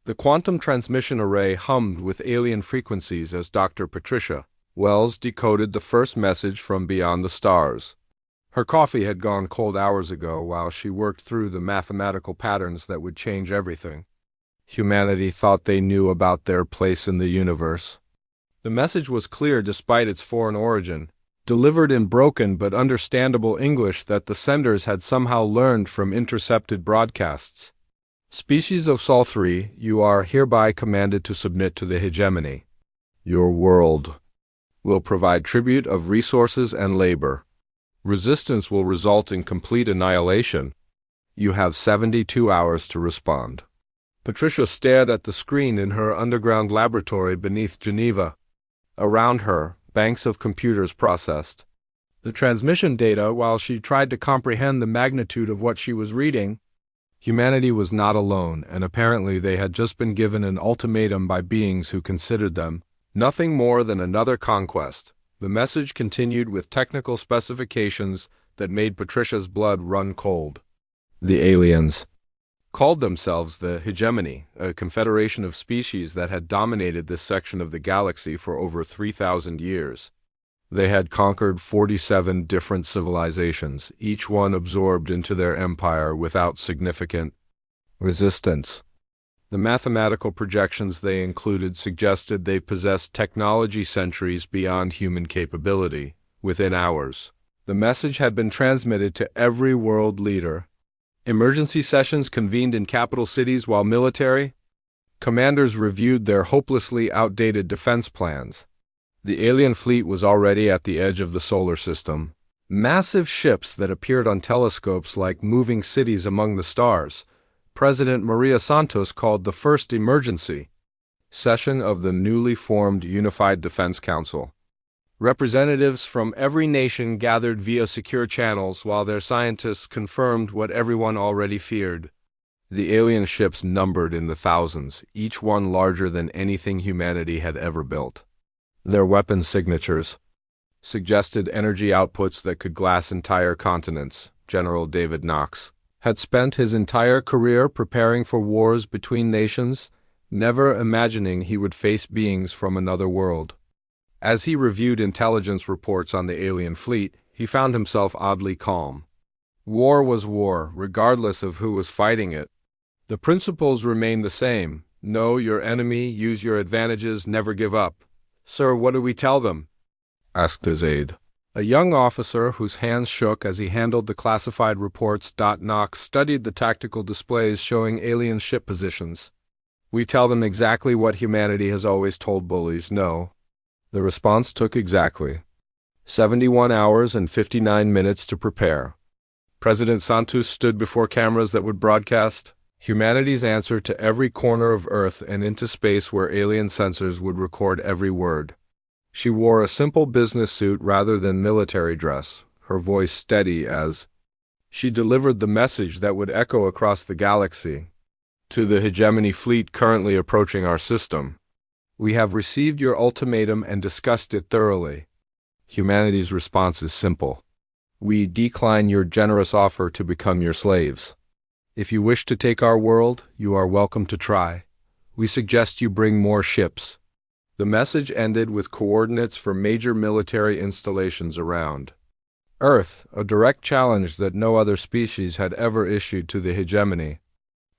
The quantum transmission array hummed with alien frequencies as Dr. Patricia Wells decoded the first message from beyond the stars. Her coffee had gone cold hours ago while she worked through the mathematical patterns that would change everything. Humanity thought they knew about their place in the universe. The message was clear despite its foreign origin, delivered in broken but understandable English that the senders had somehow learned from intercepted broadcasts. Species of Sol 3, you are hereby commanded to submit to the hegemony. Your world will provide tribute of resources and labor. Resistance will result in complete annihilation. You have 72 hours to respond. Patricia stared at the screen in her underground laboratory beneath Geneva. Around her, banks of computers processed the transmission data while she tried to comprehend the magnitude of what she was reading. Humanity was not alone, and apparently they had just been given an ultimatum by beings who considered them nothing more than another conquest. The message continued with technical specifications that made Patricia's blood run cold. The aliens called themselves the hegemony, a confederation of species that had dominated this section of the galaxy for over 3,000 years. They had conquered 47 different civilizations, each one absorbed into their empire without significant resistance. The mathematical projections they included suggested they possessed technology centuries beyond human capability. Within hours, the message had been transmitted to every world leader. Emergency sessions convened in capital cities while military commanders reviewed their hopelessly outdated defense plans. The alien fleet was already at the edge of the solar system. Massive ships that appeared on telescopes like moving cities among the stars. President Maria Santos called the first emergency session of the newly formed Unified Defense Council. Representatives from every nation gathered via secure channels while their scientists confirmed what everyone already feared. The alien ships numbered in the thousands, each one larger than anything humanity had ever built. Their weapon signatures suggested energy outputs that could glass entire continents. General David Knox had spent his entire career preparing for wars between nations, never imagining he would face beings from another world. As he reviewed intelligence reports on the alien fleet, he found himself oddly calm. War was war, regardless of who was fighting it. The principles remained the same. Know your enemy, use your advantages, never give up. Sir, what do we tell them? Asked his aide. A young officer whose hands shook as he handled the classified reports. Knox studied the tactical displays showing alien ship positions. We tell them exactly what humanity has always told bullies, no. The response took exactly 71 hours and 59 minutes to prepare. President Santos stood before cameras that would broadcast humanity's answer to every corner of Earth and into space where alien sensors would record every word. She wore a simple business suit rather than military dress, her voice steady as she delivered the message that would echo across the galaxy. To the hegemony fleet currently approaching our system. We have received your ultimatum and discussed it thoroughly. Humanity's response is simple. We decline your generous offer to become your slaves. If you wish to take our world, you are welcome to try. We suggest you bring more ships. The message ended with coordinates for major military installations around Earth, a direct challenge that no other species had ever issued to the hegemony.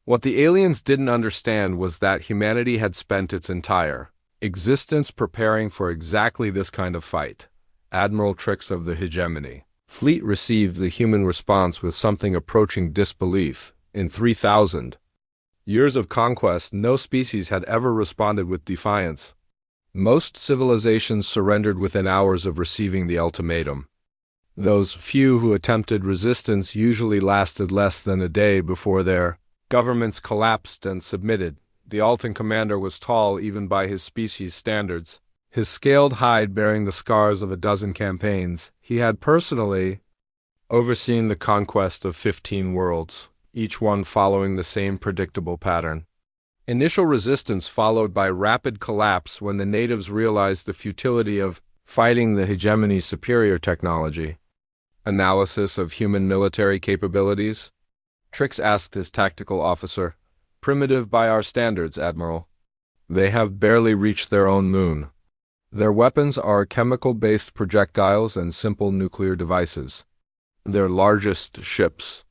What the aliens didn't understand was that humanity had spent its entire existence preparing for exactly this kind of fight. Admiral Trix of the hegemony fleet received the human response with something approaching disbelief. In 3,000 years of conquest, no species had ever responded with defiance. Most civilizations surrendered within hours of receiving the ultimatum. Those few who attempted resistance usually lasted less than a day before their governments collapsed and submitted. The Altan commander was tall even by his species' standards, his scaled hide bearing the scars of a dozen campaigns. He had personally overseen the conquest of 15 worlds, each one following the same predictable pattern. Initial resistance followed by rapid collapse when the natives realized the futility of fighting the hegemony's superior technology. Analysis of human military capabilities? Trix asked his tactical officer. Primitive by our standards, Admiral. They have barely reached their own moon. Their weapons are chemical-based projectiles and simple nuclear devices. Their largest ships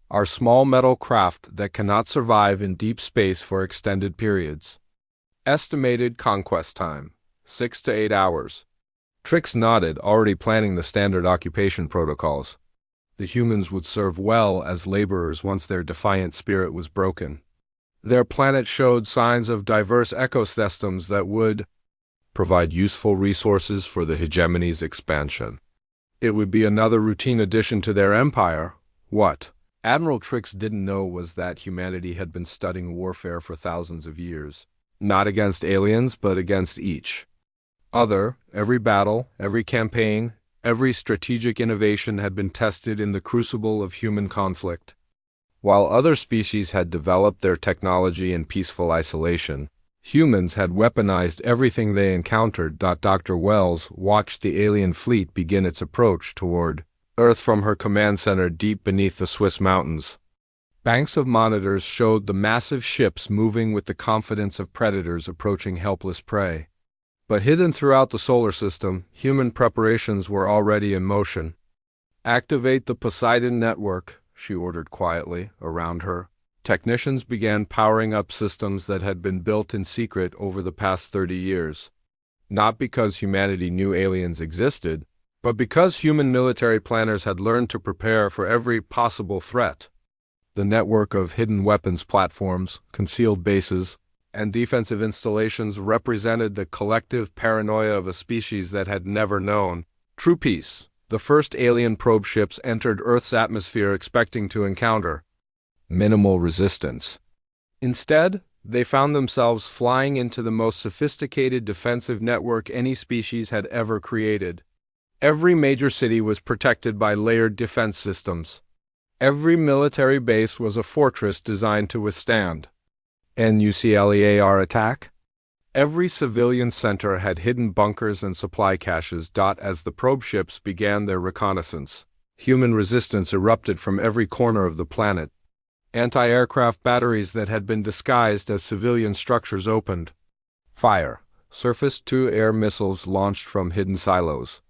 are small metal craft that cannot survive in deep space for extended periods. Estimated conquest time, 6 to 8 hours. Trix nodded, already planning the standard occupation protocols. The humans would serve well as laborers once their defiant spirit was broken. Their planet showed signs of diverse ecosystems that would provide useful resources for the hegemony's expansion. It would be another routine addition to their empire. What Admiral Trix didn't know was that humanity had been studying warfare for thousands of years, not against aliens, but against each other. Every battle, every campaign, every strategic innovation had been tested in the crucible of human conflict. While other species had developed their technology in peaceful isolation, humans had weaponized everything they encountered. Dr. Wells watched the alien fleet begin its approach toward Earth from her command center deep beneath the Swiss mountains. Banks of monitors showed the massive ships moving with the confidence of predators approaching helpless prey. But hidden throughout the solar system, human preparations were already in motion. "Activate the Poseidon network," she ordered quietly around her. Technicians began powering up systems that had been built in secret over the past 30 years. Not because humanity knew aliens existed, but because human military planners had learned to prepare for every possible threat. The network of hidden weapons platforms, concealed bases, and defensive installations represented the collective paranoia of a species that had never known true peace. The first alien probe ships entered Earth's atmosphere expecting to encounter minimal resistance. Instead, they found themselves flying into the most sophisticated defensive network any species had ever created. Every major city was protected by layered defense systems. Every military base was a fortress designed to withstand an UCLEAR attack. Every civilian center had hidden bunkers and supply caches. As the probe ships began their reconnaissance, human resistance erupted from every corner of the planet. Anti-aircraft batteries that had been disguised as civilian structures opened fire. Surface-to-air missiles launched from hidden silos.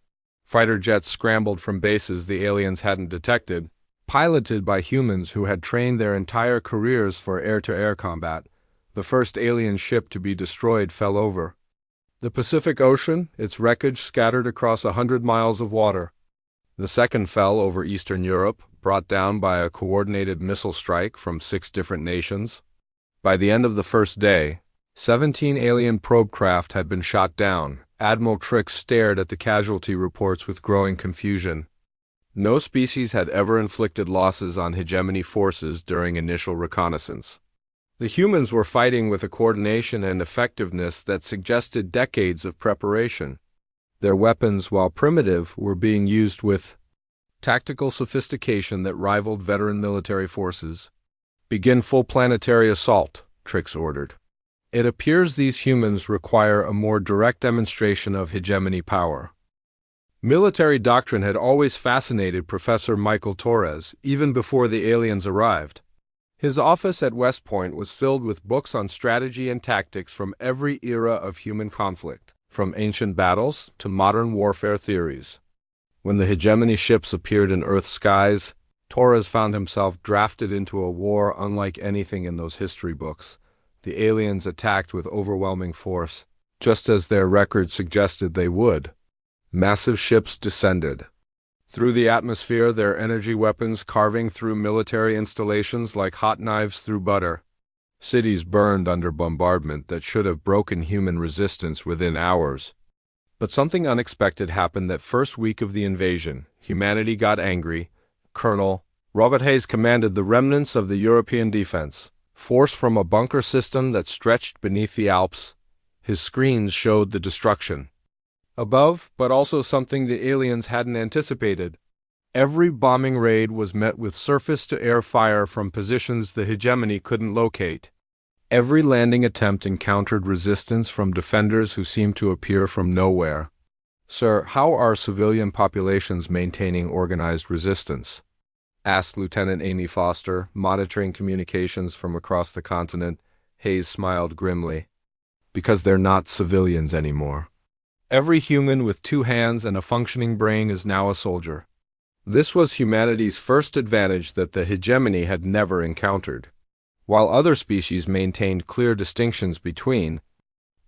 Fighter jets scrambled from bases the aliens hadn't detected, piloted by humans who had trained their entire careers for air-to-air combat. The first alien ship to be destroyed fell over the Pacific Ocean, its wreckage scattered across 100 miles of water. The second fell over Eastern Europe, brought down by a coordinated missile strike from 6 different nations. By the end of the first day, 17 alien probe craft had been shot down. Admiral Trix stared at the casualty reports with growing confusion. No species had ever inflicted losses on hegemony forces during initial reconnaissance. The humans were fighting with a coordination and effectiveness that suggested decades of preparation. Their weapons, while primitive, were being used with tactical sophistication that rivaled veteran military forces. "Begin full planetary assault," Trix ordered. "It appears these humans require a more direct demonstration of hegemony power." Military doctrine had always fascinated Professor Michael Torres, even before the aliens arrived. His office at West Point was filled with books on strategy and tactics from every era of human conflict, from ancient battles to modern warfare theories. When the hegemony ships appeared in Earth's skies, Torres found himself drafted into a war unlike anything in those history books. The aliens attacked with overwhelming force, just as their records suggested they would. Massive ships descended through the atmosphere, their energy weapons carving through military installations like hot knives through butter. Cities burned under bombardment that should have broken human resistance within hours. But something unexpected happened that first week of the invasion. Humanity got angry. Colonel Robert Hayes commanded the remnants of the European defense force from a bunker system that stretched beneath the Alps. His screens showed the destruction above, but also something the aliens hadn't anticipated. Every bombing raid was met with surface-to-air fire from positions the hegemony couldn't locate. Every landing attempt encountered resistance from defenders who seemed to appear from nowhere. "Sir, how are civilian populations maintaining organized resistance?" asked Lieutenant Amy Foster, monitoring communications from across the continent. Hayes smiled grimly. Because they're not civilians anymore. Every human with 2 hands and a functioning brain is now a soldier. This was humanity's first advantage that the hegemony had never encountered. While other species maintained clear distinctions between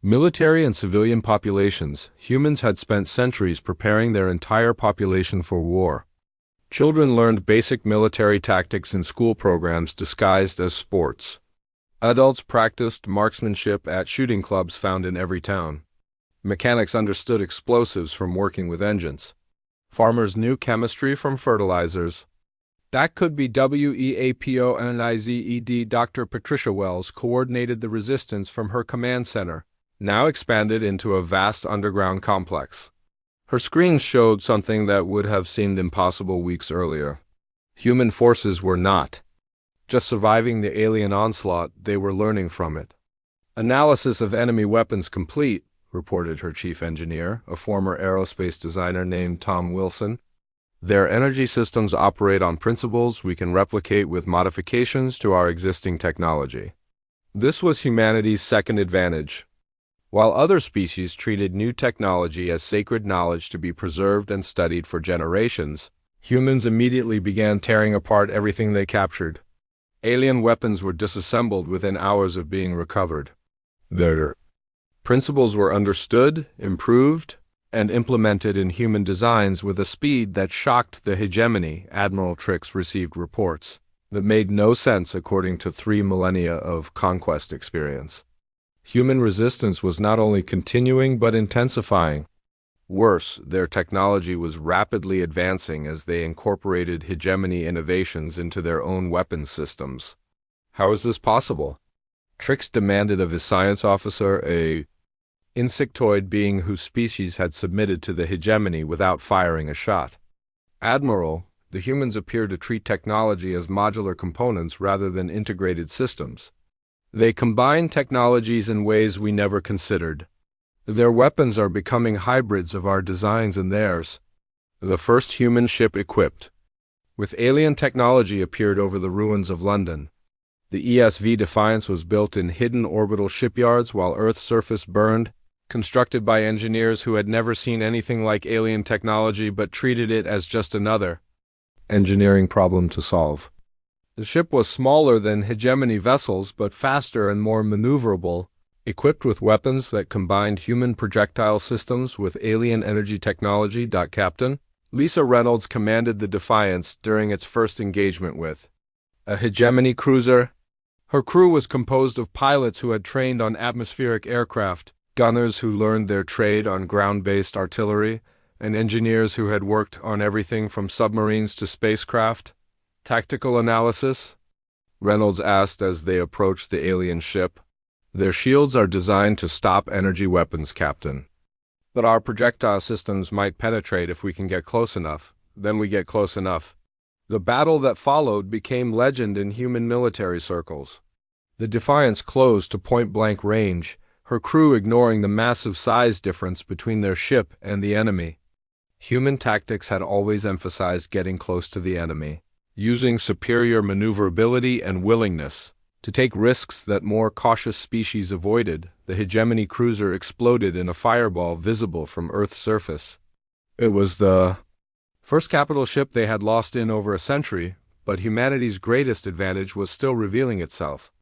military and civilian populations, humans had spent centuries preparing their entire population for war. Children learned basic military tactics in school programs disguised as sports. Adults practiced marksmanship at shooting clubs found in every town. Mechanics understood explosives from working with engines. Farmers knew chemistry from fertilizers. That could be WEAPONIZED. Dr. Patricia Wells coordinated the resistance from her command center, now expanded into a vast underground complex. Her screens showed something that would have seemed impossible weeks earlier. Human forces were not just surviving the alien onslaught, they were learning from it. Analysis of enemy weapons complete, reported her chief engineer, a former aerospace designer named Tom Wilson. Their energy systems operate on principles we can replicate with modifications to our existing technology. This was humanity's second advantage. While other species treated new technology as sacred knowledge to be preserved and studied for generations, humans immediately began tearing apart everything they captured. Alien weapons were disassembled within hours of being recovered. Their principles were understood, improved, and implemented in human designs with a speed that shocked the hegemony. Admiral Trix received reports that made no sense according to 3 millennia of conquest experience. Human resistance was not only continuing but intensifying. Worse, their technology was rapidly advancing as they incorporated hegemony innovations into their own weapons systems. How is this possible? Trix demanded of his science officer, a insectoid being whose species had submitted to the hegemony without firing a shot. Admiral, the humans appear to treat technology as modular components rather than integrated systems. They combine technologies in ways we never considered. Their weapons are becoming hybrids of our designs and theirs. The first human ship equipped with alien technology appeared over the ruins of London. The ESV Defiance was built in hidden orbital shipyards while Earth's surface burned, constructed by engineers who had never seen anything like alien technology but treated it as just another engineering problem to solve. The ship was smaller than hegemony vessels but faster and more maneuverable, equipped with weapons that combined human projectile systems with alien energy technology. Captain Lisa Reynolds commanded the Defiance during its first engagement with a hegemony cruiser. Her crew was composed of pilots who had trained on atmospheric aircraft, gunners who learned their trade on ground-based artillery, and engineers who had worked on everything from submarines to spacecraft. Tactical analysis? Reynolds asked as they approached the alien ship. Their shields are designed to stop energy weapons, Captain. But our projectile systems might penetrate if we can get close enough. Then we get close enough. The battle that followed became legend in human military circles. The Defiance closed to point-blank range, her crew ignoring the massive size difference between their ship and the enemy. Human tactics had always emphasized getting close to the enemy, using superior maneuverability and willingness to take risks that more cautious species avoided. The hegemony cruiser exploded in a fireball visible from Earth's surface. It was the first capital ship they had lost in over a century, but humanity's greatest advantage was still revealing itself.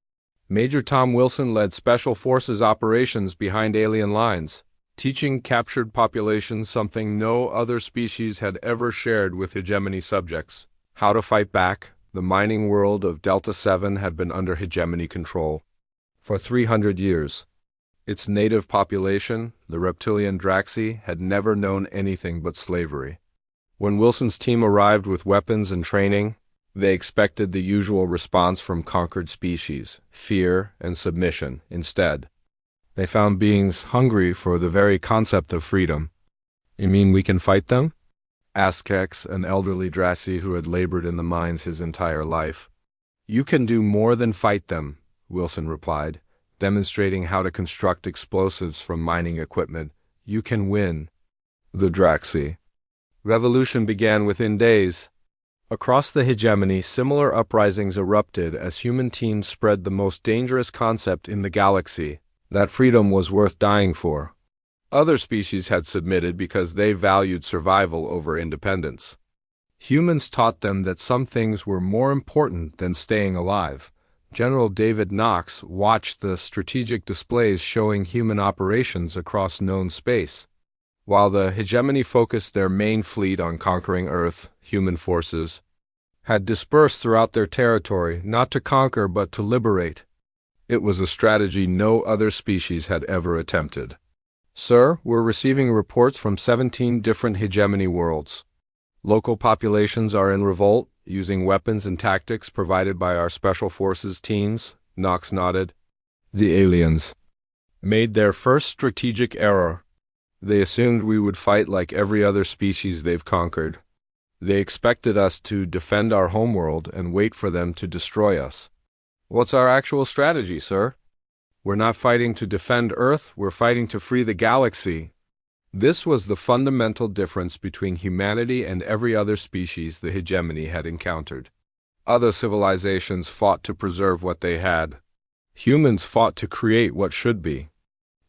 Major Tom Wilson led Special Forces operations behind alien lines, teaching captured populations something no other species had ever shared with hegemony subjects: how to fight back. The mining world of Delta 7 had been under hegemony control for 300 years. Its native population, the reptilian Draxi, had never known anything but slavery. When Wilson's team arrived with weapons and training, they expected the usual response from conquered species: fear and submission. Instead, they found beings hungry for the very concept of freedom. "You mean we can fight them?" asked Kex, an elderly Draxi who had labored in the mines his entire life. "You can do more than fight them," Wilson replied, demonstrating how to construct explosives from mining equipment. "You can win." The Draxi revolution began within days. Across the hegemony, similar uprisings erupted as human teams spread the most dangerous concept in the galaxy, that freedom was worth dying for. Other species had submitted because they valued survival over independence. Humans taught them that some things were more important than staying alive. General David Knox watched the strategic displays showing human operations across known space. While the hegemony focused their main fleet on conquering Earth, human forces had dispersed throughout their territory, not to conquer but to liberate. It was a strategy no other species had ever attempted. Sir, we're receiving reports from 17 different hegemony worlds. Local populations are in revolt, using weapons and tactics provided by our special forces teams. Knox nodded. The aliens made their first strategic error. They assumed we would fight like every other species they've conquered. They expected us to defend our homeworld and wait for them to destroy us. What's our actual strategy, sir? We're not fighting to defend Earth, we're fighting to free the galaxy. This was the fundamental difference between humanity and every other species the hegemony had encountered. Other civilizations fought to preserve what they had. Humans fought to create what should be.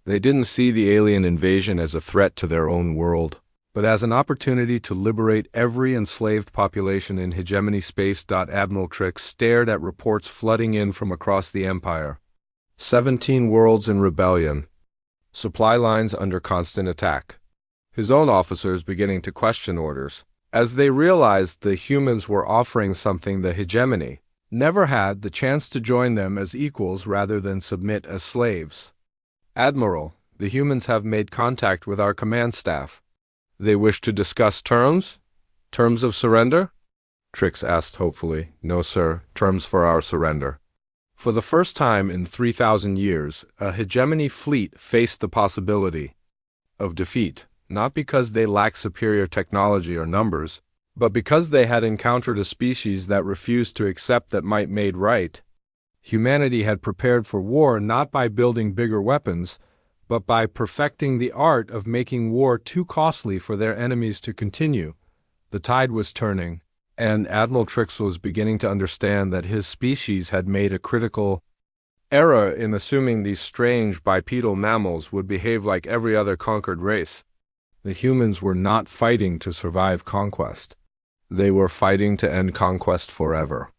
They didn't see the alien invasion as a threat to their own world, but as an opportunity to liberate every enslaved population in hegemony space. Admiral Trix stared at reports flooding in from across the Empire. 17 worlds in rebellion. Supply lines under constant attack. His own officers beginning to question orders, as they realized the humans were offering something the hegemony never had, the chance to join them as equals rather than submit as slaves. Admiral, the humans have made contact with our command staff. They wish to discuss terms? Terms of surrender? Trix asked hopefully. No, sir, terms for our surrender. For the first time in 3,000 years, a hegemony fleet faced the possibility of defeat, not because they lacked superior technology or numbers, but because they had encountered a species that refused to accept that might made right. Humanity had prepared for war not by building bigger weapons, but by perfecting the art of making war too costly for their enemies to continue. The tide was turning, and Admiral Trix was beginning to understand that his species had made a critical error in assuming these strange bipedal mammals would behave like every other conquered race. The humans were not fighting to survive conquest. They were fighting to end conquest forever.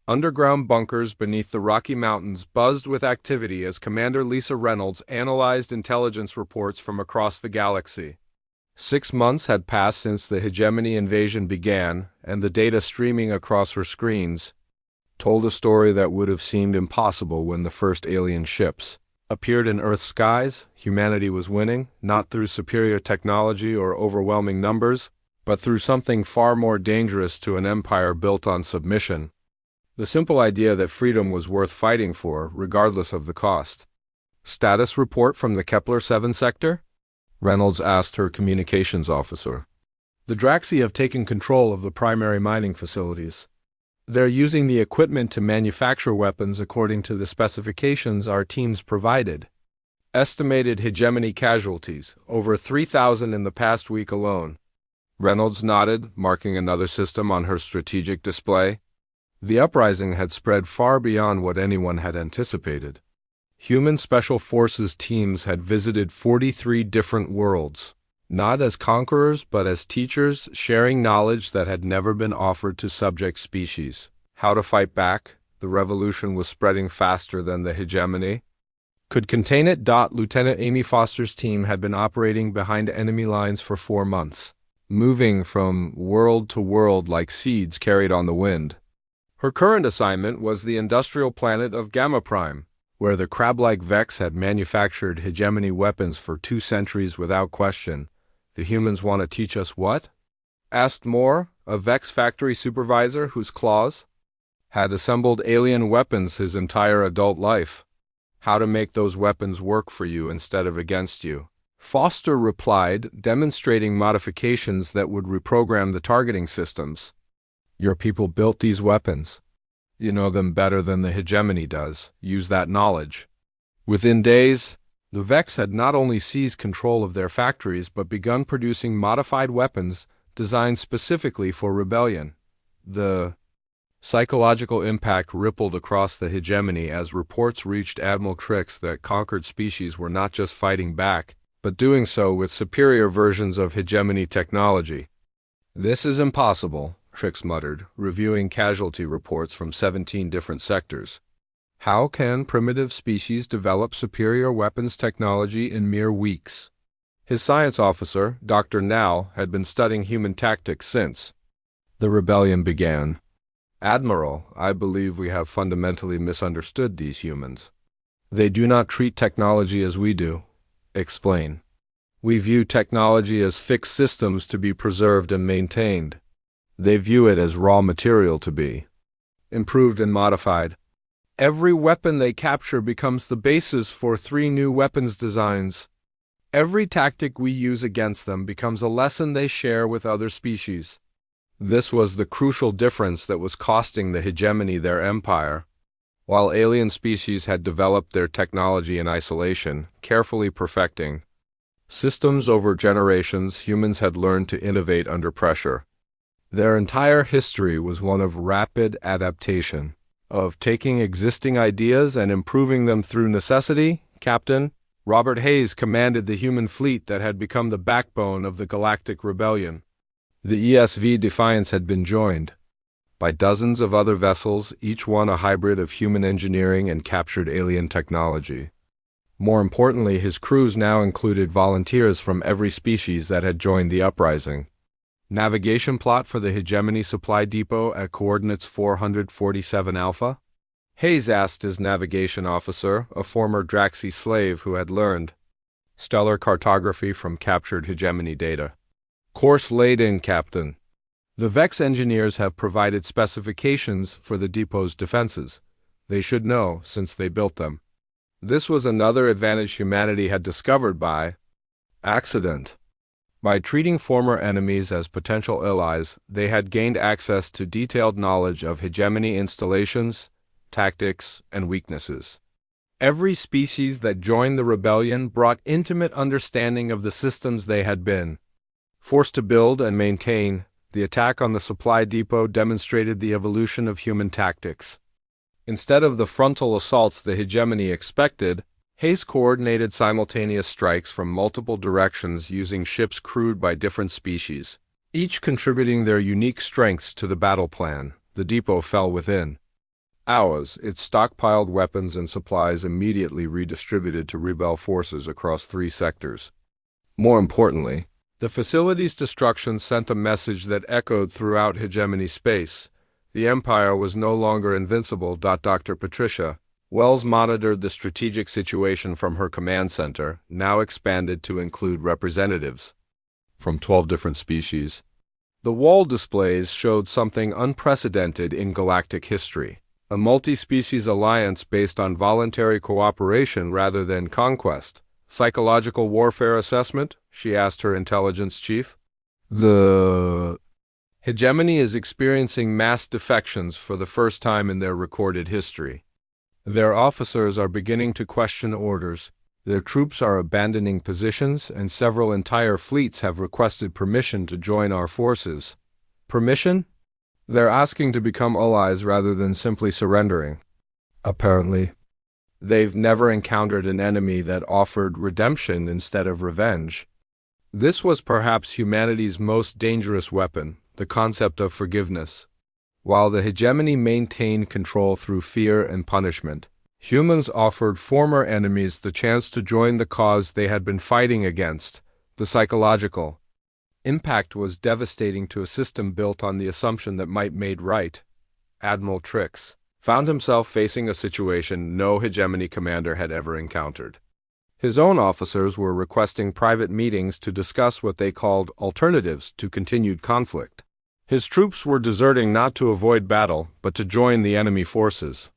Underground bunkers beneath the Rocky Mountains buzzed with activity as Commander Lisa Reynolds analyzed intelligence reports from across the galaxy. 6 months had passed since the hegemony invasion began, and the data streaming across her screens told a story that would have seemed impossible when the first alien ships appeared in Earth's skies. Humanity was winning, not through superior technology or overwhelming numbers, but through something far more dangerous to an empire built on submission. The simple idea that freedom was worth fighting for, regardless of the cost. Status report from the Kepler 7 sector? Reynolds asked her communications officer. The Draxi have taken control of the primary mining facilities. They're using the equipment to manufacture weapons according to the specifications our teams provided. Estimated hegemony casualties, over 3,000 in the past week alone. Reynolds nodded, marking another system on her strategic display. The uprising had spread far beyond what anyone had anticipated. Human Special Forces teams had visited 43 different worlds, not as conquerors but as teachers, sharing knowledge that had never been offered to subject species. How to fight back? The revolution was spreading faster than the hegemony could contain it. Lieutenant Amy Foster's team had been operating behind enemy lines for 4 months, moving from world to world like seeds carried on the wind. Her current assignment was the industrial planet of Gamma Prime, where the crab-like Vex had manufactured hegemony weapons for 2 centuries without question. The humans want to teach us what? Asked Moore, a Vex factory supervisor whose claws had assembled alien weapons his entire adult life. How to make those weapons work for you instead of against you. Foster replied, demonstrating modifications that would reprogram the targeting systems. Your people built these weapons. You know them better than the hegemony does. Use that knowledge. Within days, the Vex had not only seized control of their factories but begun producing modified weapons designed specifically for rebellion. The psychological impact rippled across the hegemony as reports reached Admiral Trix that conquered species were not just fighting back, but doing so with superior versions of hegemony technology. "This is impossible," Trix muttered, reviewing casualty reports from 17 different sectors. "How can primitive species develop superior weapons technology in mere weeks?" His science officer, Dr. Now, had been studying human tactics since the rebellion began. "Admiral, I believe we have fundamentally misunderstood these humans. They do not treat technology as we do." "Explain." "We view technology as fixed systems to be preserved and maintained. They view it as raw material to be improved and modified. Every weapon they capture becomes the basis for 3 new weapons designs. Every tactic we use against them becomes a lesson they share with other species." This was the crucial difference that was costing the hegemony their empire. While alien species had developed their technology in isolation, carefully perfecting systems over generations, humans had learned to innovate under pressure. Their entire history was one of rapid adaptation, of taking existing ideas and improving them through necessity. Captain Robert Hayes commanded the human fleet that had become the backbone of the Galactic Rebellion. The ESV Defiance had been joined by dozens of other vessels, each one a hybrid of human engineering and captured alien technology. More importantly, his crews now included volunteers from every species that had joined the uprising. Navigation plot for the hegemony supply depot at coordinates 447 Alpha? Hayes asked his navigation officer, a former Draxi slave who had learned stellar cartography from captured hegemony data. "Course laid in, Captain. The Vex engineers have provided specifications for the depot's defenses. They should know, since they built them." This was another advantage humanity had discovered by accident. By treating former enemies as potential allies, they had gained access to detailed knowledge of hegemony installations, tactics, and weaknesses. Every species that joined the rebellion brought intimate understanding of the systems they had been forced to build and maintain. The attack on the supply depot demonstrated the evolution of human tactics. Instead of the frontal assaults the hegemony expected, Hayes coordinated simultaneous strikes from multiple directions using ships crewed by different species, each contributing their unique strengths to the battle plan. The depot fell within hours, its stockpiled weapons and supplies immediately redistributed to rebel forces across 3 sectors. More importantly, the facility's destruction sent a message that echoed throughout hegemony space. The Empire was no longer invincible. Dr. Patricia Wells monitored the strategic situation from her command center, now expanded to include representatives from 12 different species. The wall displays showed something unprecedented in galactic history. A multi-species alliance based on voluntary cooperation rather than conquest. "Psychological warfare assessment?" she asked her intelligence chief. "The hegemony is experiencing mass defections for the first time in their recorded history. Their officers are beginning to question orders. Their troops are abandoning positions, and several entire fleets have requested permission to join our forces." "Permission?" "They're asking to become allies rather than simply surrendering. Apparently, they've never encountered an enemy that offered redemption instead of revenge." This was perhaps humanity's most dangerous weapon, the concept of forgiveness. While the hegemony maintained control through fear and punishment, humans offered former enemies the chance to join the cause they had been fighting against. The psychological impact was devastating to a system built on the assumption that might made right. Admiral Trix found himself facing a situation no hegemony commander had ever encountered. His own officers were requesting private meetings to discuss what they called alternatives to continued conflict. His troops were deserting not to avoid battle, but to join the enemy forces.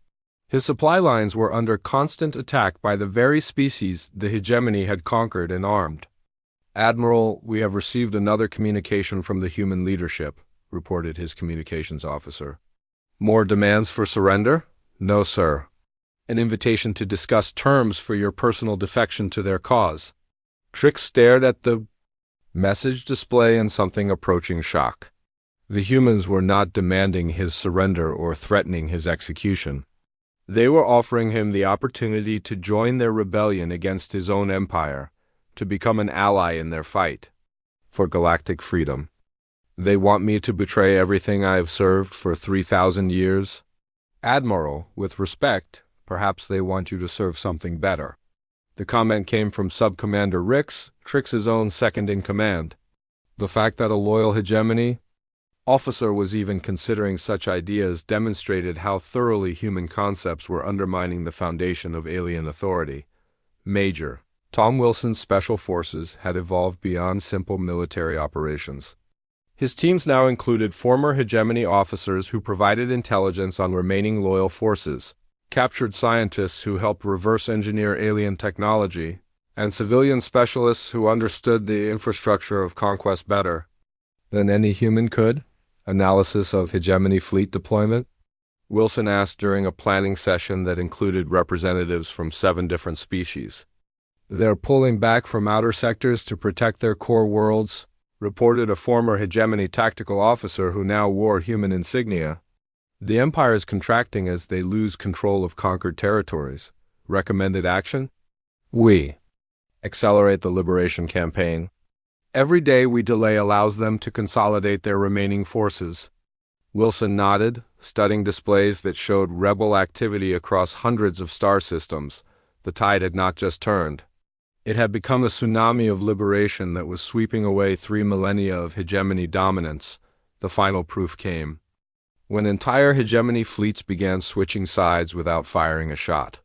His supply lines were under constant attack by the very species the hegemony had conquered and armed. "Admiral, we have received another communication from the human leadership," reported his communications officer. "More demands for surrender?" "No, sir. An invitation to discuss terms for your personal defection to their cause." Trix stared at the message display in something approaching shock. The humans were not demanding his surrender or threatening his execution. They were offering him the opportunity to join their rebellion against his own empire, to become an ally in their fight for galactic freedom. They want me to betray everything I have served for 3,000 years? Admiral, with respect, perhaps they want you to serve something better. The comment came from Sub-Commander Rix, Trix's own second-in-command. The fact that a loyal hegemony officer was even considering such ideas demonstrated how thoroughly human concepts were undermining the foundation of alien authority. Major Tom Wilson's special forces had evolved beyond simple military operations. His teams now included former hegemony officers who provided intelligence on remaining loyal forces, captured scientists who helped reverse engineer alien technology, and civilian specialists who understood the infrastructure of conquest better than any human could. Analysis of hegemony fleet deployment? Wilson asked during a planning session that included representatives from 7 different species. They're pulling back from outer sectors to protect their core worlds, reported a former hegemony tactical officer who now wore human insignia. The Empire is contracting as they lose control of conquered territories. Recommended action? We accelerate the liberation campaign. Every day we delay allows them to consolidate their remaining forces. Wilson nodded, studying displays that showed rebel activity across hundreds of star systems. The tide had not just turned. It had become a tsunami of liberation that was sweeping away 3 millennia of hegemony dominance. The final proof came when entire hegemony fleets began switching sides without firing a shot.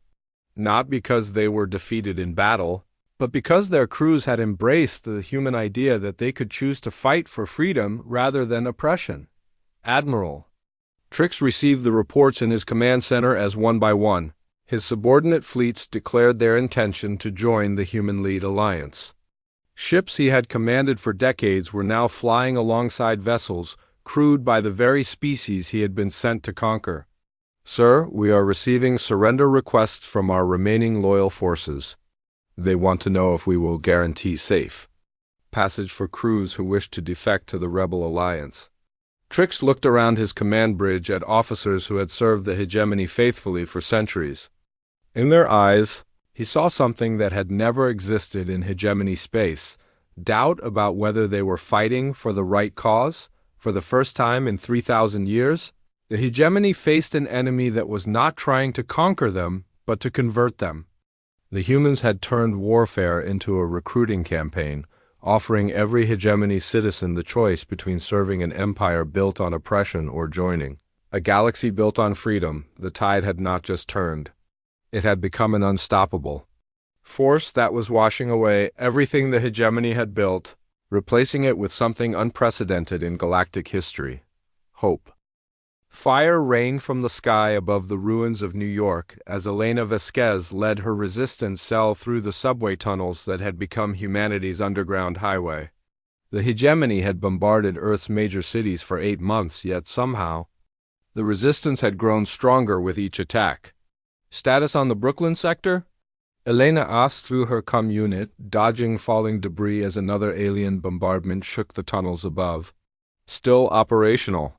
Not because they were defeated in battle, but because their crews had embraced the human idea that they could choose to fight for freedom rather than oppression. Admiral Trix received the reports in his command center as one by one. His subordinate fleets declared their intention to join the Human-Lead Alliance. Ships he had commanded for decades were now flying alongside vessels crewed by the very species he had been sent to conquer. Sir, we are receiving surrender requests from our remaining loyal forces. They want to know if we will guarantee safe passage for crews who wish to defect to the rebel alliance. Trix looked around his command bridge at officers who had served the hegemony faithfully for centuries. In their eyes, he saw something that had never existed in hegemony space: doubt about whether they were fighting for the right cause. For the first time in 3,000 years, the hegemony faced an enemy that was not trying to conquer them, but to convert them. The humans had turned warfare into a recruiting campaign, offering every hegemony citizen the choice between serving an empire built on oppression or joining a galaxy built on freedom. The tide had not just turned. It had become an unstoppable force that was washing away everything the hegemony had built, replacing it with something unprecedented in galactic history: hope. Fire rained from the sky above the ruins of New York as Elena Vasquez led her resistance cell through the subway tunnels that had become humanity's underground highway. The hegemony had bombarded Earth's major cities for 8 months, yet somehow the resistance had grown stronger with each attack. Status on the Brooklyn sector? Elena asked through her comm unit, dodging falling debris as another alien bombardment shook the tunnels above. Still operational.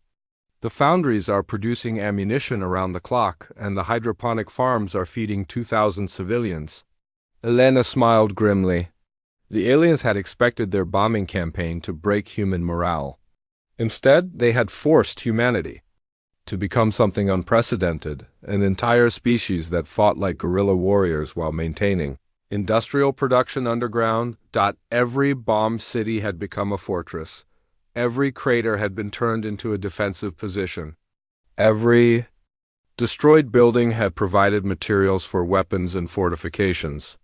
The foundries are producing ammunition around the clock, and the hydroponic farms are feeding 2,000 civilians. Elena smiled grimly. The aliens had expected their bombing campaign to break human morale. Instead, they had forced humanity to become something unprecedented, an entire species that fought like guerrilla warriors while maintaining industrial production underground. Every bombed city had become a fortress. Every crater had been turned into a defensive position. Every destroyed building had provided materials for weapons and fortifications.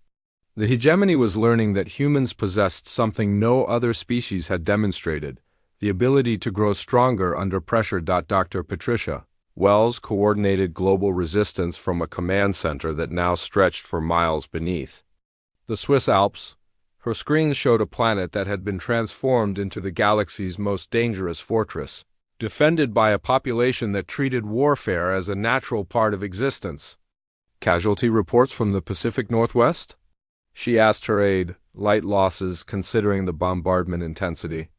The hegemony was learning that humans possessed something no other species had demonstrated: the ability to grow stronger under pressure. Dr. Patricia Wells coordinated global resistance from a command center that now stretched for miles beneath the Swiss Alps. Her screens showed a planet that had been transformed into the galaxy's most dangerous fortress, defended by a population that treated warfare as a natural part of existence. Casualty reports from the Pacific Northwest? She asked her aide, light losses considering the bombardment intensity.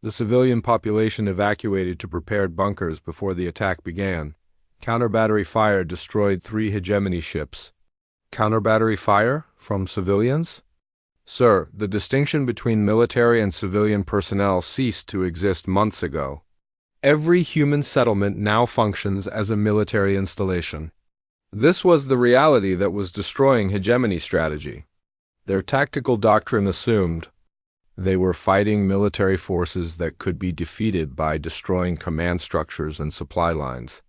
The civilian population evacuated to prepared bunkers before the attack began. Counter-battery fire destroyed 3 hegemony ships. Counter-battery fire? From civilians? Sir, the distinction between military and civilian personnel ceased to exist months ago. Every human settlement now functions as a military installation. This was the reality that was destroying hegemony strategy. Their tactical doctrine assumed they were fighting military forces that could be defeated by destroying command structures and supply lines.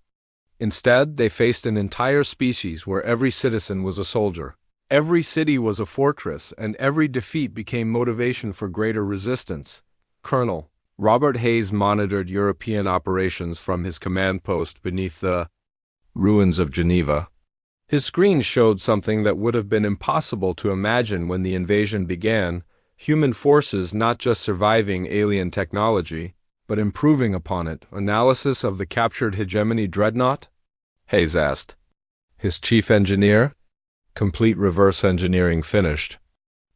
Instead, they faced an entire species where every citizen was a soldier. Every city was a fortress, and every defeat became motivation for greater resistance. Colonel Robert Hayes monitored European operations from his command post beneath the ruins of Geneva. His screen showed something that would have been impossible to imagine when the invasion began: human forces not just surviving alien technology, but improving upon it. Analysis of the captured hegemony dreadnought? Hayes asked. His chief engineer? Complete reverse engineering finished.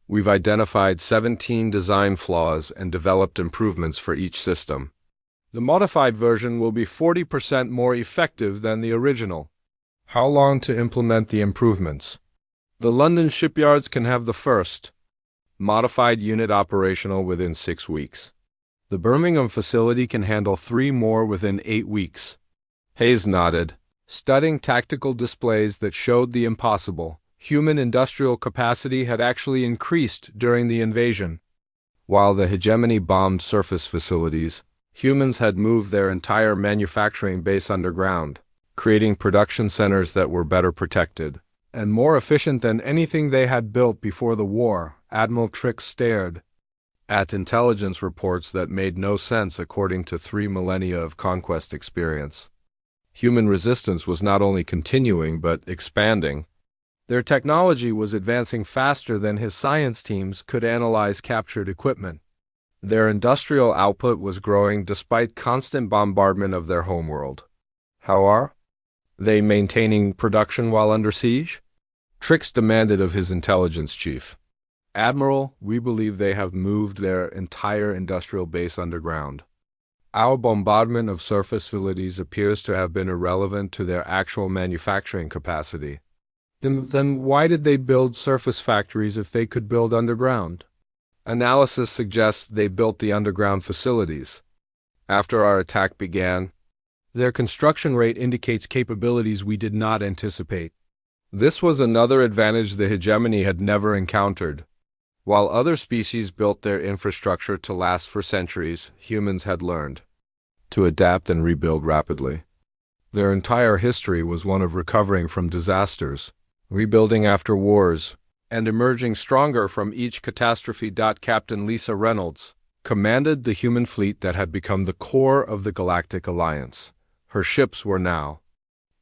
We've identified 17 design flaws and developed improvements for each system. The modified version will be 40% more effective than the original. How long to implement the improvements? The London shipyards can have the first modified unit operational within 6 weeks. The Birmingham facility can handle 3 more within 8 weeks. Hayes nodded, studying tactical displays that showed the impossible. Human industrial capacity had actually increased during the invasion. While the hegemony bombed surface facilities, humans had moved their entire manufacturing base underground, creating production centers that were better protected and more efficient than anything they had built before the war. Admiral Trix stared at intelligence reports that made no sense according to 3 millennia of conquest experience. Human resistance was not only continuing but expanding. Their technology was advancing faster than his science teams could analyze captured equipment. Their industrial output was growing despite constant bombardment of their homeworld. How are they maintaining production while under siege? Trix demanded of his intelligence chief. Admiral, we believe they have moved their entire industrial base underground. Our bombardment of surface facilities appears to have been irrelevant to their actual manufacturing capacity. Then why did they build surface factories if they could build underground? Analysis suggests they built the underground facilities after our attack began. Their construction rate indicates capabilities we did not anticipate. This was another advantage the hegemony had never encountered. While other species built their infrastructure to last for centuries, humans had learned to adapt and rebuild rapidly. Their entire history was one of recovering from disasters, rebuilding after wars, and emerging stronger from each catastrophe. Captain Lisa Reynolds commanded the human fleet that had become the core of the Galactic Alliance. Her ships were now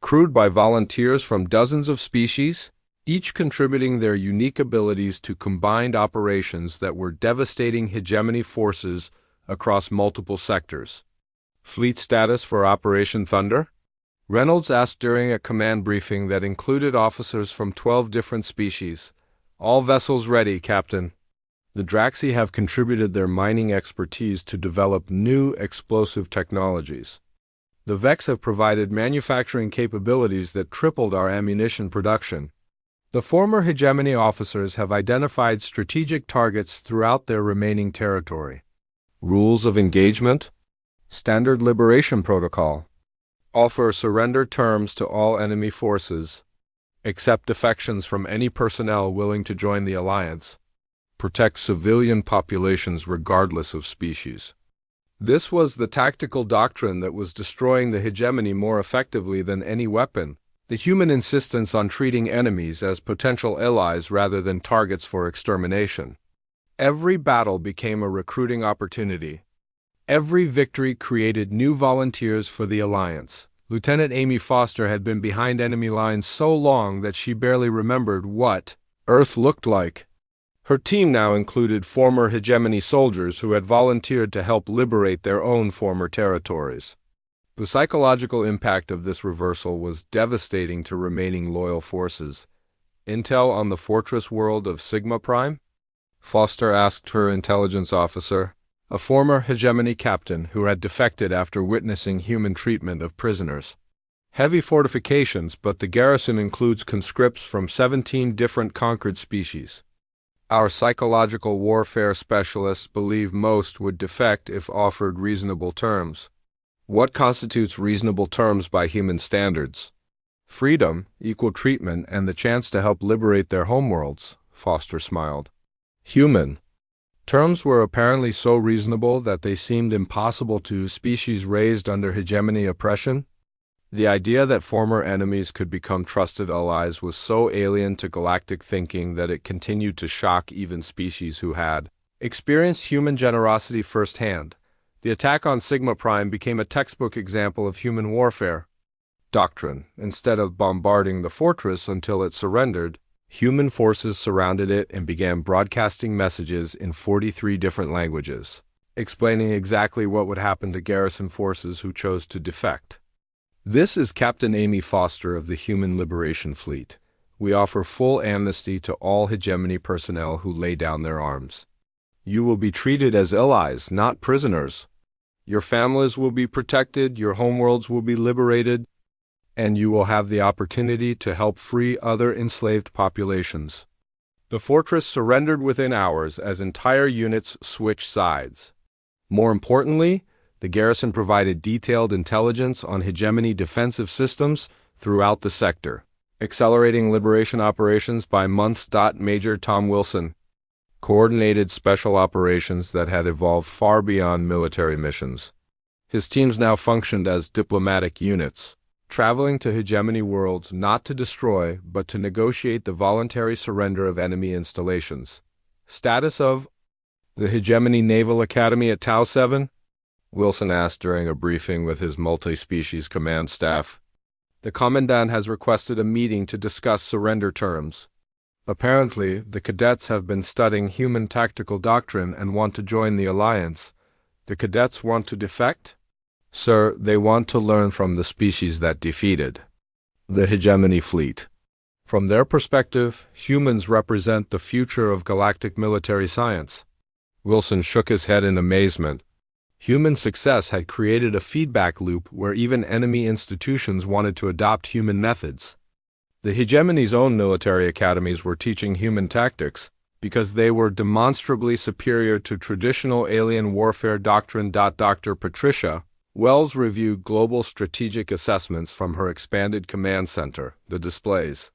crewed by volunteers from dozens of species, each contributing their unique abilities to combined operations that were devastating hegemony forces across multiple sectors. Fleet status for Operation Thunder? Reynolds asked during a command briefing that included officers from 12 different species. All vessels ready, Captain. The Draxi have contributed their mining expertise to develop new explosive technologies. The Vex have provided manufacturing capabilities that tripled our ammunition production. The former hegemony officers have identified strategic targets throughout their remaining territory. Rules of engagement? Standard Liberation Protocol. Offer surrender terms to all enemy forces. Accept defections from any personnel willing to join the alliance. Protect civilian populations regardless of species. This was the tactical doctrine that was destroying the hegemony more effectively than any weapon. The human insistence on treating enemies as potential allies rather than targets for extermination. Every battle became a recruiting opportunity. Every victory created new volunteers for the alliance. Lieutenant Amy Foster had been behind enemy lines so long that she barely remembered what Earth looked like. Her team now included former hegemony soldiers who had volunteered to help liberate their own former territories. The psychological impact of this reversal was devastating to remaining loyal forces. Intel on the fortress world of Sigma Prime? Foster asked her intelligence officer. a former hegemony captain who had defected after witnessing human treatment of prisoners. Heavy fortifications, but the garrison includes conscripts from 17 different conquered species. Our psychological warfare specialists believe most would defect if offered reasonable terms. What constitutes reasonable terms by human standards? Freedom, equal treatment, and the chance to help liberate their homeworlds, Foster smiled. Human. Terms were apparently so reasonable that they seemed impossible to species raised under hegemony oppression. The idea that former enemies could become trusted allies was so alien to galactic thinking that it continued to shock even species who had experienced human generosity firsthand. The attack on Sigma Prime became a textbook example of human warfare. Doctrine. Instead of bombarding the fortress until it surrendered, human forces surrounded it and began broadcasting messages in 43 different languages, explaining exactly what would happen to garrison forces who chose to defect. This is Captain Amy Foster of the Human Liberation Fleet. We offer full amnesty to all hegemony personnel who lay down their arms. You will be treated as allies, not prisoners. Your families will be protected, your homeworlds will be liberated, and you will have the opportunity to help free other enslaved populations. The fortress surrendered within hours as entire units switched sides. More importantly, the garrison provided detailed intelligence on hegemony defensive systems throughout the sector, accelerating liberation operations by months. Major Tom Wilson coordinated special operations that had evolved far beyond military missions. His teams now functioned as diplomatic units, traveling to hegemony worlds not to destroy but to negotiate the voluntary surrender of enemy installations. Status of the Hegemony Naval Academy at Tau 7? Wilson asked during a briefing with his multi-species command staff. The Commandant has requested a meeting to discuss surrender terms. Apparently, the cadets have been studying human tactical doctrine and want to join the Alliance. The cadets want to defect? Sir, they want to learn from the species that defeated the hegemony fleet. From their perspective, humans represent the future of galactic military science. Wilson shook his head in amazement. Human success had created a feedback loop where even enemy institutions wanted to adopt human methods. The hegemony's own military academies were teaching human tactics because they were demonstrably superior to traditional alien warfare doctrine. Dr. Patricia Wells reviewed global strategic assessments from her expanded command center. The displays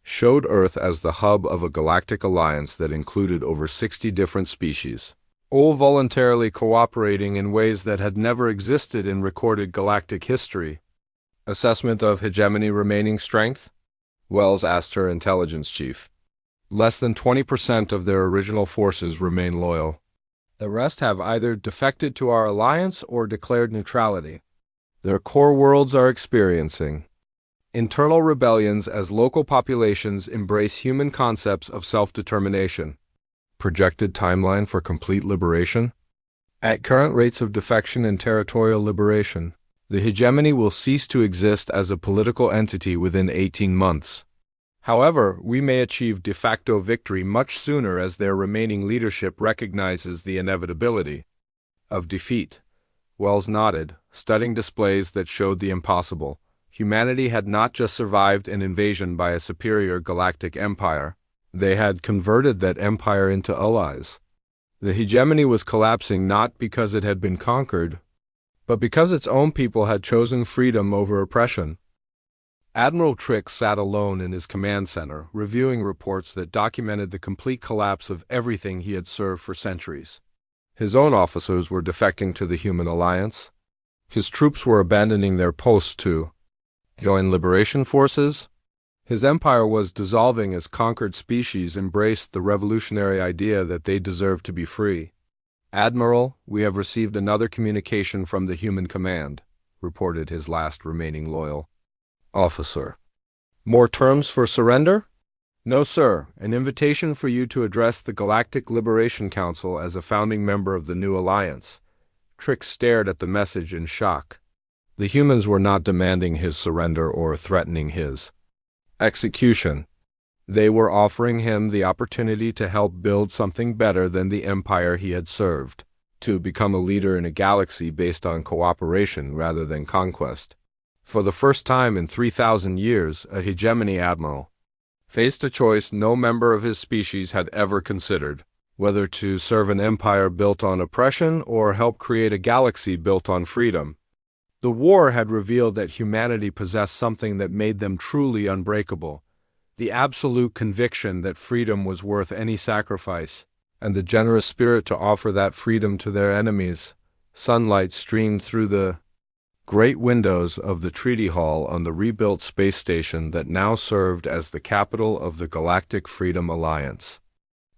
showed Earth as the hub of a galactic alliance that included over 60 different species, all voluntarily cooperating in ways that had never existed in recorded galactic history. Assessment of hegemony remaining strength? Wells asked her intelligence chief. Less than 20% of their original forces remain loyal. The rest have either defected to our alliance or declared neutrality. Their core worlds are experiencing internal rebellions as local populations embrace human concepts of self-determination. Projected timeline for complete liberation? At current rates of defection and territorial liberation, the hegemony will cease to exist as a political entity within 18 months. However, we may achieve de facto victory much sooner as their remaining leadership recognizes the inevitability of defeat. Wells nodded, studying displays that showed the impossible. Humanity had not just survived an invasion by a superior galactic empire. They had converted that empire into allies. The hegemony was collapsing not because it had been conquered, but because its own people had chosen freedom over oppression. Admiral Trick sat alone in his command center, reviewing reports that documented the complete collapse of everything he had served for centuries. His own officers were defecting to the Human Alliance. His troops were abandoning their posts to join liberation forces. His empire was dissolving as conquered species embraced the revolutionary idea that they deserved to be free. Admiral, we have received another communication from the Human Command, reported his last remaining loyal officer. More terms for surrender? No, sir. An invitation for you to address the Galactic Liberation Council as a founding member of the new alliance. Trick stared at the message in shock. The humans were not demanding his surrender or threatening his execution. They were offering him the opportunity to help build something better than the empire he had served. to become a leader in a galaxy based on cooperation rather than conquest. For the first time in 3,000 years, a hegemony admiral faced a choice no member of his species had ever considered, whether to serve an empire built on oppression or help create a galaxy built on freedom. The war had revealed that humanity possessed something that made them truly unbreakable, the absolute conviction that freedom was worth any sacrifice, and the generous spirit to offer that freedom to their enemies. Sunlight streamed through the great windows of the treaty hall on the rebuilt space station that now served as the capital of the Galactic Freedom Alliance.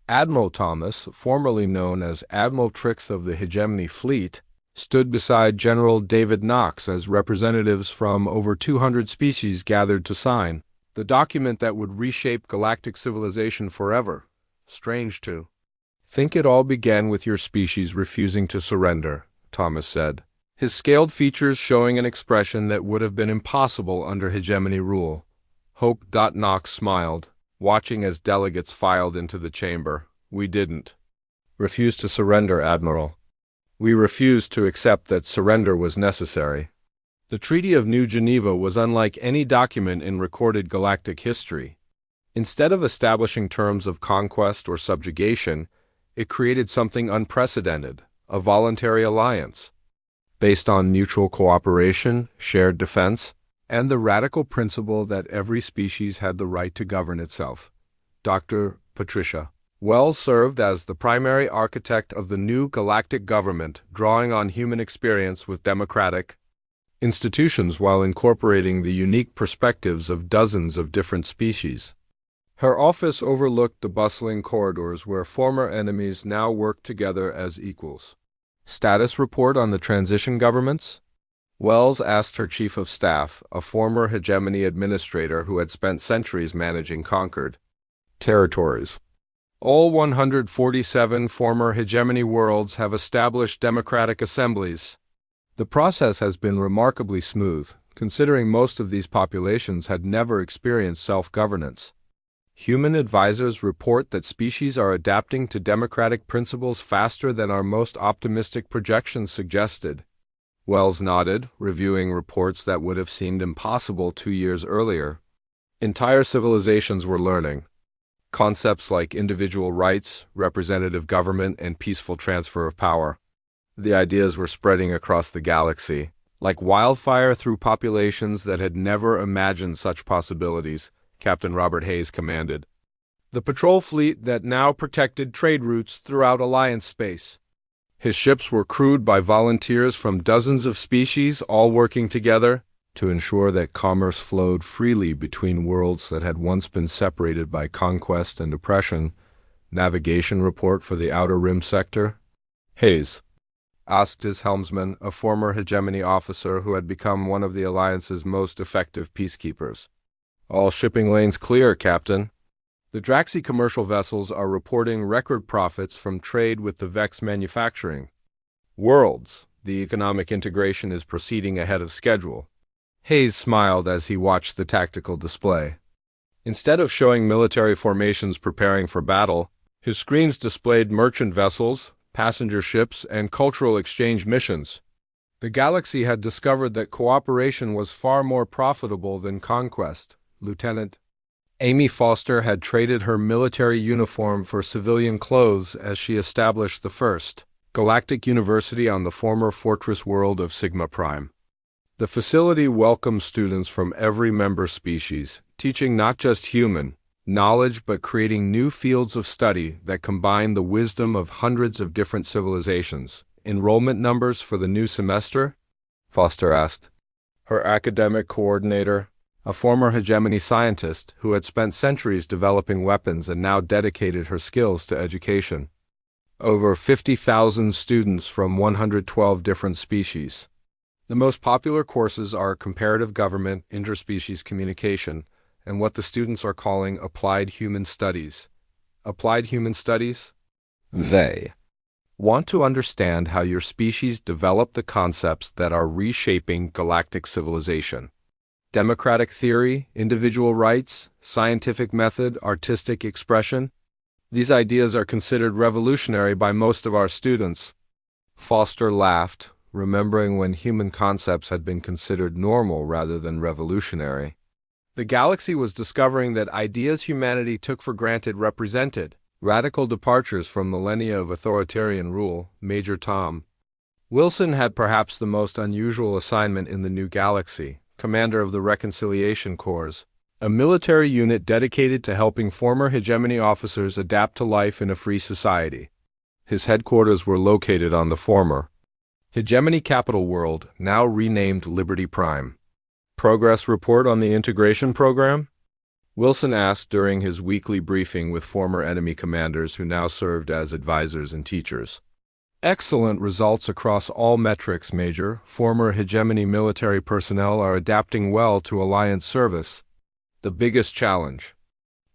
Admiral Thomas, formerly known as Admiral Trix of the Hegemony Fleet, stood beside General David Knox as representatives from over 200 species gathered to sign the document that would reshape galactic civilization forever. Strange to think it all began with your species refusing to surrender, Thomas said, his scaled features showing an expression that would have been impossible under hegemony rule. Hope. Knox smiled, watching as delegates filed into the chamber. We didn't refuse to surrender, Admiral. We refused to accept that surrender was necessary. The Treaty of New Geneva was unlike any document in recorded galactic history. Instead of establishing terms of conquest or subjugation, it created something unprecedented, a voluntary alliance, based on mutual cooperation, shared defense, and the radical principle that every species had the right to govern itself. Dr. Patricia Wells served as the primary architect of the new galactic government, drawing on human experience with democratic institutions while incorporating the unique perspectives of dozens of different species. Her office overlooked the bustling corridors where former enemies now worked together as equals. Status report on the transition governments? Wells asked her chief of staff, a former hegemony administrator who had spent centuries managing conquered territories. All 147 former hegemony worlds have established democratic assemblies. The process has been remarkably smooth, considering most of these populations had never experienced self-governance. Human advisors report that species are adapting to democratic principles faster than our most optimistic projections suggested. Wells nodded, reviewing reports that would have seemed impossible 2 years earlier. Entire civilizations were learning. Concepts like individual rights, representative government, and peaceful transfer of power. The ideas were spreading across the galaxy, like wildfire through populations that had never imagined such possibilities, Captain Robert Hayes commanded. The patrol fleet that now protected trade routes throughout Alliance space. His ships were crewed by volunteers from dozens of species, all working together to ensure that commerce flowed freely between worlds that had once been separated by conquest and oppression. Navigation report for the Outer Rim sector? Hayes asked his helmsman, a former hegemony officer who had become one of the Alliance's most effective peacekeepers. All shipping lanes clear, Captain. The Draxi commercial vessels are reporting record profits from trade with the Vex manufacturing worlds. The economic integration is proceeding ahead of schedule. Hayes smiled as he watched the tactical display. Instead of showing military formations preparing for battle, his screens displayed merchant vessels, passenger ships, and cultural exchange missions. The galaxy had discovered that cooperation was far more profitable than conquest. Lieutenant Amy Foster had traded her military uniform for civilian clothes as she established the first Galactic University on the former fortress world of Sigma Prime. The facility welcomed students from every member species, teaching not just human knowledge but creating new fields of study that combine the wisdom of hundreds of different civilizations. Enrollment numbers for the new semester? Foster asked. Her academic coordinator, a former hegemony scientist who had spent centuries developing weapons and now dedicated her skills to education. Over 50,000 students from 112 different species. The most popular courses are comparative government, interspecies communication, and what the students are calling applied human studies. Applied human studies? They want to understand how your species develop the concepts that are reshaping galactic civilization. Democratic theory, individual rights, scientific method, artistic expression. These ideas are considered revolutionary by most of our students. Foster laughed, remembering when human concepts had been considered normal rather than revolutionary. The galaxy was discovering that ideas humanity took for granted represented radical departures from millennia of authoritarian rule. Major Tom Wilson had perhaps the most unusual assignment in the new galaxy, commander of the Reconciliation Corps, a military unit dedicated to helping former hegemony officers adapt to life in a free society. His headquarters were located on the former hegemony capital world, now renamed Liberty Prime. Progress report on the integration program? Wilson asked during his weekly briefing with former enemy commanders who now served as advisors and teachers. Excellent results across all metrics, Major. Former hegemony military personnel are adapting well to Alliance service. The biggest challenge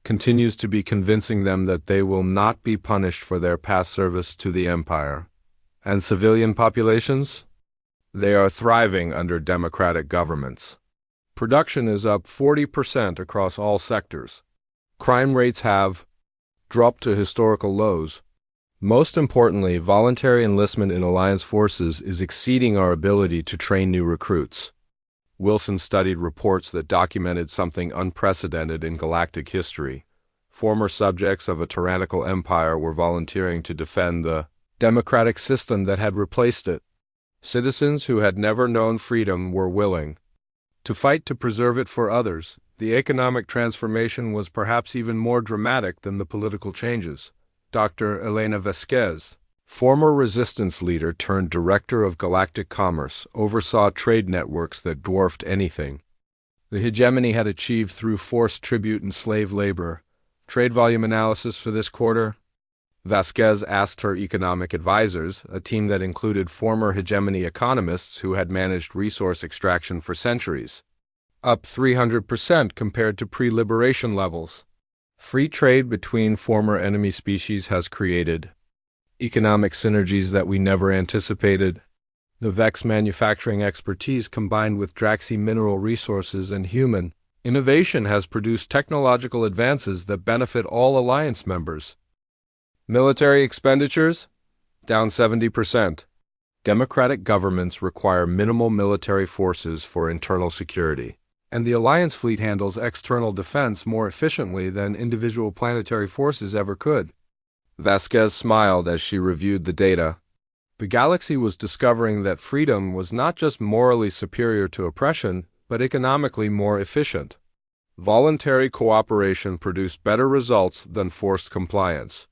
continues to be convincing them that they will not be punished for their past service to the Empire. And civilian populations? They are thriving under democratic governments. Production is up 40% across all sectors. Crime rates have dropped to historical lows. Most importantly, voluntary enlistment in Alliance forces is exceeding our ability to train new recruits. Wilson studied reports that documented something unprecedented in galactic history. Former subjects of a tyrannical empire were volunteering to defend the democratic system that had replaced it. Citizens who had never known freedom were willing to fight to preserve it for others. The economic transformation was perhaps even more dramatic than the political changes. Dr. Elena Vasquez, former resistance leader turned director of galactic commerce, oversaw trade networks that dwarfed anything the hegemony had achieved through forced tribute and slave labor. Trade volume analysis for this quarter? Vasquez asked her economic advisors, a team that included former hegemony economists who had managed resource extraction for centuries. Up 300% compared to pre-liberation levels. Free trade between former enemy species has created economic synergies that we never anticipated. The Vex manufacturing expertise combined with Draxi mineral resources and human innovation has produced technological advances that benefit all Alliance members. Military expenditures? Down 70%. Democratic governments require minimal military forces for internal security, and the Alliance fleet handles external defense more efficiently than individual planetary forces ever could. Vasquez smiled as she reviewed the data. The galaxy was discovering that freedom was not just morally superior to oppression, but economically more efficient. Voluntary cooperation produced better results than forced compliance.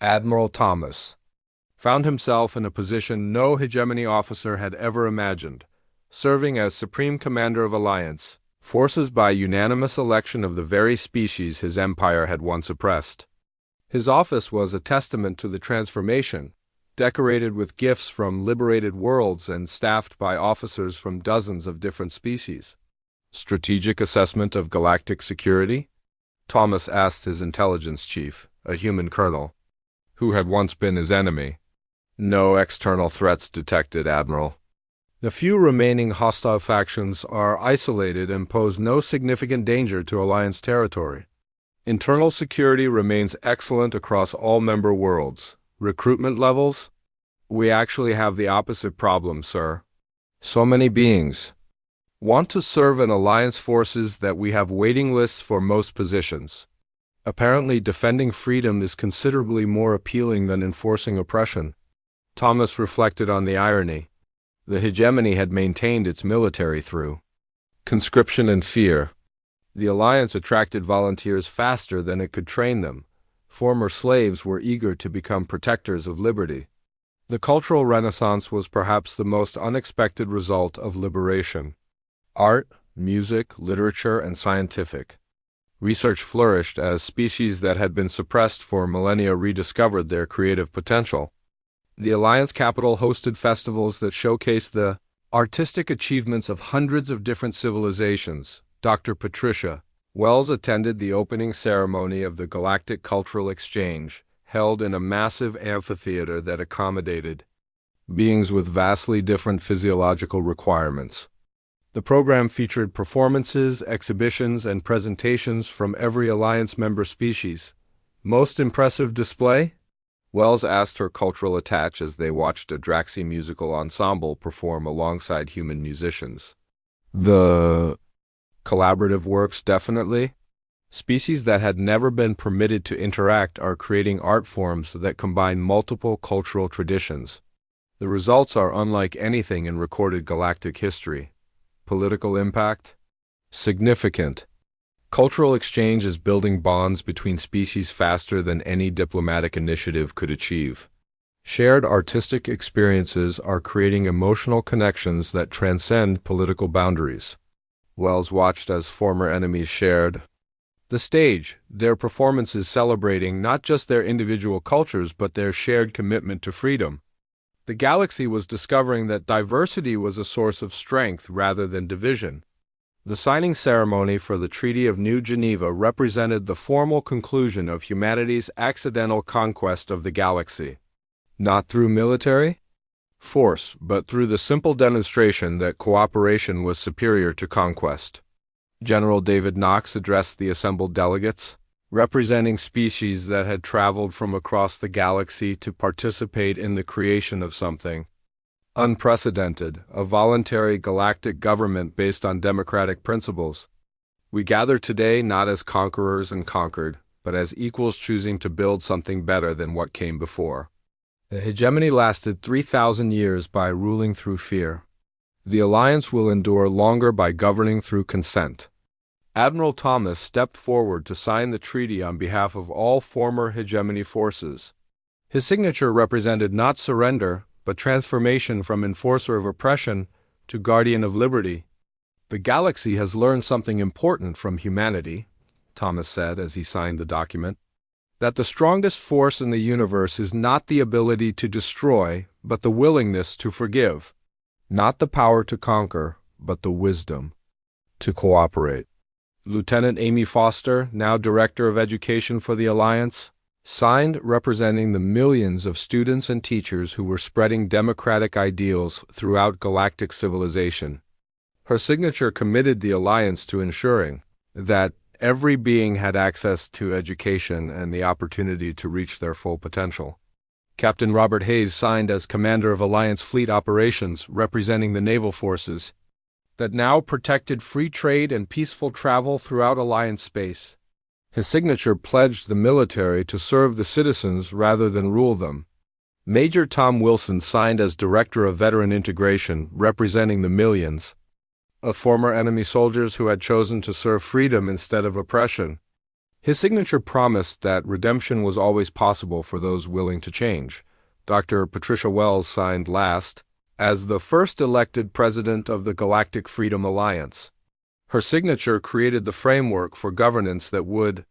Admiral Thomas found himself in a position no hegemony officer had ever imagined, serving as Supreme Commander of Alliance forces by unanimous election of the very species his empire had once oppressed. His office was a testament to the transformation, decorated with gifts from liberated worlds and staffed by officers from dozens of different species. Strategic assessment of galactic security? Thomas asked his intelligence chief, a human colonel, who had once been his enemy. No external threats detected, Admiral. The few remaining hostile factions are isolated and pose no significant danger to Alliance territory. Internal security remains excellent across all member worlds. Recruitment levels? We actually have the opposite problem, sir. So many beings want to serve in Alliance forces that we have waiting lists for most positions. Apparently, defending freedom is considerably more appealing than enforcing oppression. Thomas reflected on the irony. The hegemony had maintained its military through conscription and fear. The Alliance attracted volunteers faster than it could train them. Former slaves were eager to become protectors of liberty. The cultural renaissance was perhaps the most unexpected result of liberation. Art, music, literature, and scientific research flourished as species that had been suppressed for millennia rediscovered their creative potential. The Alliance capital hosted festivals that showcased the artistic achievements of hundreds of different civilizations. Dr. Patricia Wells attended the opening ceremony of the Galactic Cultural Exchange, held in a massive amphitheater that accommodated beings with vastly different physiological requirements. The program featured performances, exhibitions, and presentations from every Alliance member species. Most impressive display? Wells asked her cultural attach as they watched a Draxi musical ensemble perform alongside human musicians. The collaborative works, definitely. Species that had never been permitted to interact are creating art forms that combine multiple cultural traditions. The results are unlike anything in recorded galactic history. Political impact? Significant. Cultural exchange is building bonds between species faster than any diplomatic initiative could achieve. Shared artistic experiences are creating emotional connections that transcend political boundaries. Wells watched as former enemies shared the stage, their performances celebrating not just their individual cultures but their shared commitment to freedom. The galaxy was discovering that diversity was a source of strength rather than division. The signing ceremony for the Treaty of New Geneva represented the formal conclusion of humanity's accidental conquest of the galaxy. Not through military force, but through the simple demonstration that cooperation was superior to conquest. General David Knox addressed the assembled delegates, representing species that had traveled from across the galaxy to participate in the creation of something unprecedented, a voluntary galactic government based on democratic principles. We gather today not as conquerors and conquered, but as equals choosing to build something better than what came before. The hegemony lasted 3,000 years by ruling through fear. The alliance will endure longer by governing through consent. Admiral Thomas stepped forward to sign the treaty on behalf of all former hegemony forces. His signature represented not surrender, but transformation from enforcer of oppression to guardian of liberty. The galaxy has learned something important from humanity, Thomas said as he signed the document, that the strongest force in the universe is not the ability to destroy, but the willingness to forgive. Not the power to conquer, but the wisdom to cooperate. Lieutenant Amy Foster, now Director of Education for the Alliance, signed representing the millions of students and teachers who were spreading democratic ideals throughout galactic civilization. Her signature committed the Alliance to ensuring that every being had access to education and the opportunity to reach their full potential. Captain Robert Hayes signed as Commander of Alliance Fleet Operations, representing the naval forces that now protected free trade and peaceful travel throughout Alliance space. His signature pledged the military to serve the citizens rather than rule them. Major Tom Wilson signed as Director of Veteran Integration, representing the millions of former enemy soldiers who had chosen to serve freedom instead of oppression. His signature promised that redemption was always possible for those willing to change. Dr. Patricia Wells signed last as the first elected president of the Galactic Freedom Alliance. Her signature created the framework for governance that would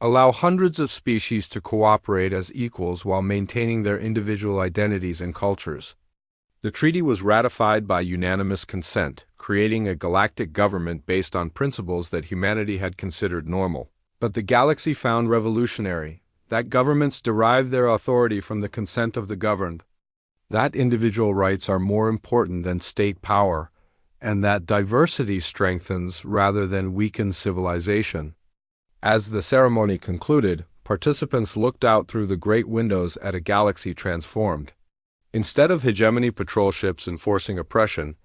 allow hundreds of species to cooperate as equals while maintaining their individual identities and cultures. The treaty was ratified by unanimous consent, creating a galactic government based on principles that humanity had considered normal. But the galaxy found revolutionary that governments derive their authority from the consent of the governed, that individual rights are more important than state power, and that diversity strengthens rather than weakens civilization. As the ceremony concluded, participants looked out through the great windows at a galaxy transformed. Instead of hegemony patrol ships enforcing oppression,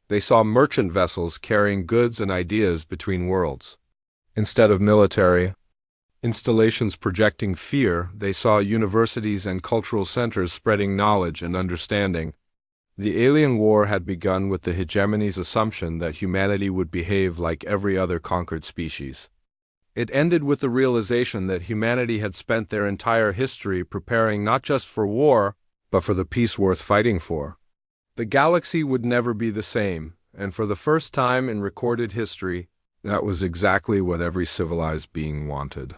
they saw merchant vessels carrying goods and ideas between worlds. Instead of military installations projecting fear, they saw universities and cultural centers spreading knowledge and understanding. The alien war had begun with the hegemony's assumption that humanity would behave like every other conquered species. It ended with the realization that humanity had spent their entire history preparing not just for war, but for the peace worth fighting for. The galaxy would never be the same, and for the first time in recorded history, that was exactly what every civilized being wanted.